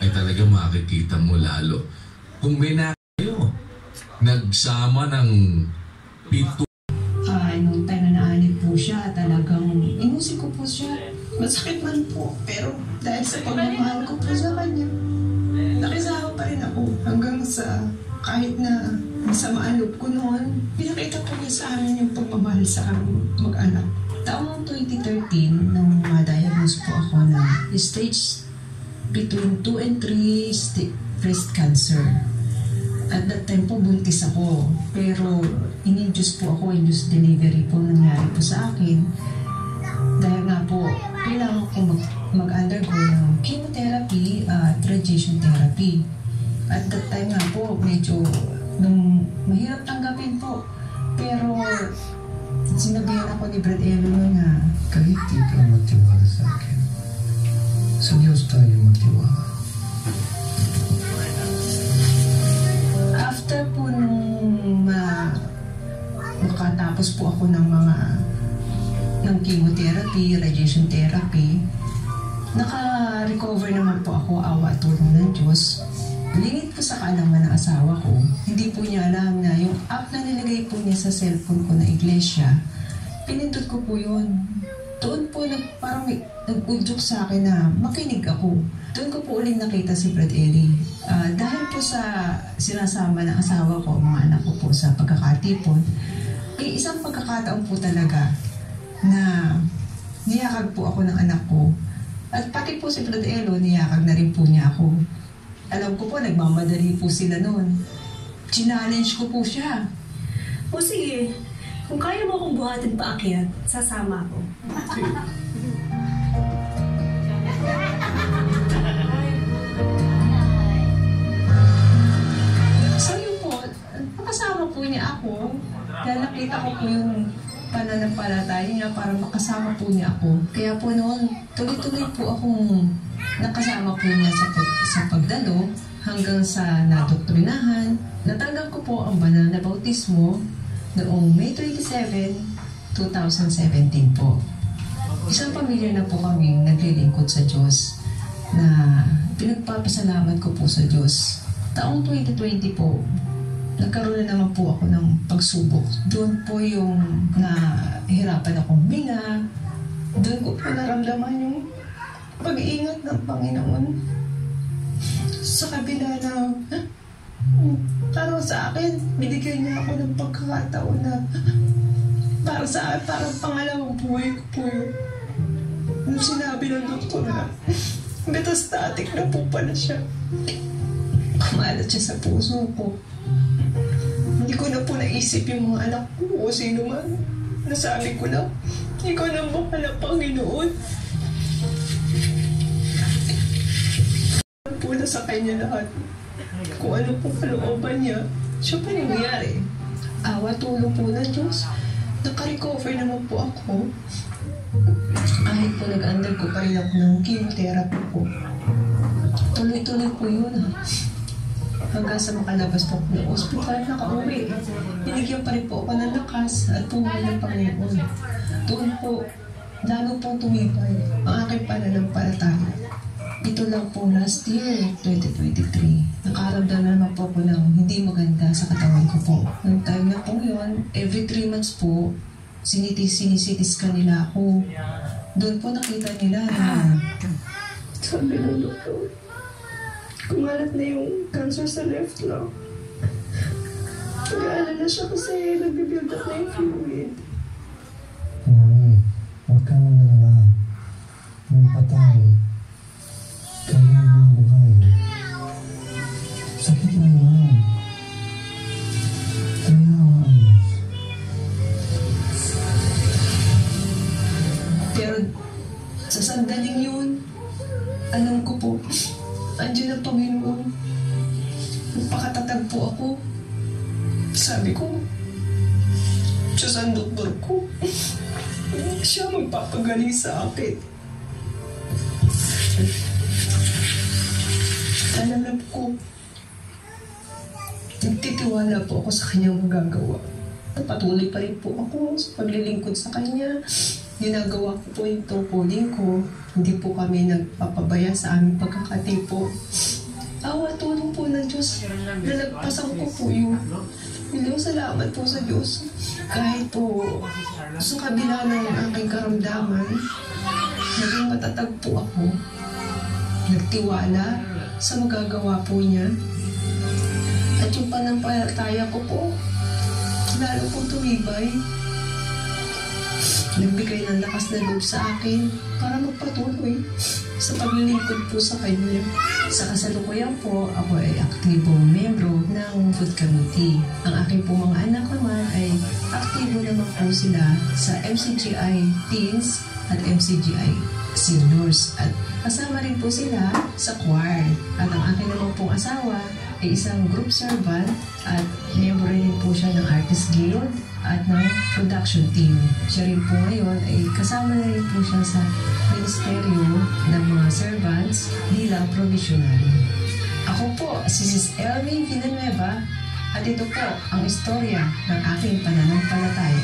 ay talaga makikita mo lalo. Kung may na kayo, nagsama ng 7. Nung time na naanib po siya, talagang inusik ko po siya. Masakit man po, pero dahil sa pagmamahal ko po sa kanya, nakisama pa rin ako hanggang sa kahit na masamaan loob ko noon, pinakita po niya sa amin yung pagmamahal sa kami mag-anak. Taong 2013, nung ma-diagnose po ako na stage between 2 and 3 breast cancer. At that time po, buntis ako. Pero in-induce po ako, induced delivery po nangyari po sa akin. Dahil nga po, kailangan ko mag-undergo ng chemotherapy at radiation therapy. At that time nga po, medyo mahirap tanggapin po. Pero sinabihan ako ni Brad Elo na kahit di ka magtiwala sa akin, sa Diyos tayo magtiwala. After po nung makatapos po ako ng chemotherapy, radiation therapy, naka-recover naman po ako, awa at tulong ng Diyos. Lingit po sa kaalaman ng asawa ko, hindi po niya alam na yung app na nilagay po niya sa cellphone ko na iglesia, pinindot ko po yun. Doon po parang nag-udyok sa akin na makinig ako. Doon ko po uling nakita si Brad Eli. Dahil po sa sinasama ng asawa ko, mga anak ko po sa pagkakatipon, isang pagkakataon po talaga na niyakag po ako ng anak ko. At pati po si Brad Elo, niyakag na rin po niya ako. Alam ko po, nagmamadali po sila noon. Challenge ko po siya. O sige, kung kaya mo akong buhatin paakyat, sasama ako. So yun po, makasama po niya ako. Dahil nakita ko po yung pananampalataya niya para makasama po niya ako. Kaya po noon, tuloy-tuloy po akong nakasama po niya sa pagdalo hanggang sa nadoktrinahan. Natanggap ko po ang banal na bautismo noong May 27, 2017 po. Isang pamilya na po kaming naglilingkod sa Diyos na pinagpapasalamat ko po sa Diyos. Taong 2020 po, nagkaroon na naman po ako ng pagsubok. Doon po yung nahirapan akong huminga. Doon ko po naramdaman yung pag-iingat ng Panginoon. Sa kabila na parang sa akin, binigay niya ako ng pagkakataon na para sa akin, parang pangalawang buhay ko po yun. Nung sinabi ng doktor na metastatic na po pala siya. Kumalat siya sa puso ko. Hindi ko na po naisip yung mga anak ko o sino man. Nasabi ko na, ikaw na bahala, Panginoon. Po na sa kanya lahat. Kung ano po kalooban niya, siya pa nangyayari. Awa tulong po ng Diyos. Naka-recover naman po ako. Kahit po nag-undergo pa rin ako ng chemotherapy po. Tuloy-tuloy po yun. Hanggang sa makalabas po ako ng ospital, nakauwi. Binigyan pa rin po ako ng lakas at pumuli ng Panginoon. Doon po, lalo pong tumibay ang aking pananampalataya. Ito lang po last year, 2023. Nakaramdam na naman po ako ng hindi maganda sa katawan ko po. Noong time na po yun, every 3 months po, sinisitis ka nila ako. Doon po nakita nila na sabi ng doktor, kumalat na yung cancer sa left lung. Nag-aalala siya kasi nag-build up na yung fluid. Huwag ka nang nalala. Yung patay, kaya yung buhay. Sakit lang yan. Kaya ang ayos. Pero sa sandaling yun, alam ko po, andiyan ang Panginoon. Magpakatatag po ako. Sabi ko, Diyos ang doktor ko. Siya magpapagaling sa akin. Alam ko, nagtitiwala po ako sa kanyang magagawa. Patuloy pa rin po ako sa paglilingkod sa kanya. ginagawa ko po yung tungkulin ko. Hindi po kami nagpapabaya sa aming pagkakatipo. Awa, tulong po ng Diyos. Nalagpasan ko po yun. Salamat po sa Diyos. Kahit po sa kabila ng aking karamdaman, naging matatag po ako. Nagtiwala sa magagawa po niya. At yung panampalataya ko po, lalo po tumibay. Nagbigay ng lakas na loob sa akin para magpatuloy sa paglilingkod po sa Kanya. Sa kasalukuyan po, ako ay aktibong membro ng Food Committee. Ang aking po mga anak naman ay aktibo naman po sila sa MCGI Teens at MCGI Seniors. At kasama rin po sila sa choir. At ang aking naman pong asawa ay isang group servant at member rin po siya ng Artist Guild at ng production team. Siya rin po ngayon ay kasama na rin po siya sa ministeryo ng mga servants bilang provisionary. Ako po, si Sis Elmi Villanueva at ito po ang istorya ng aking pananampalataya.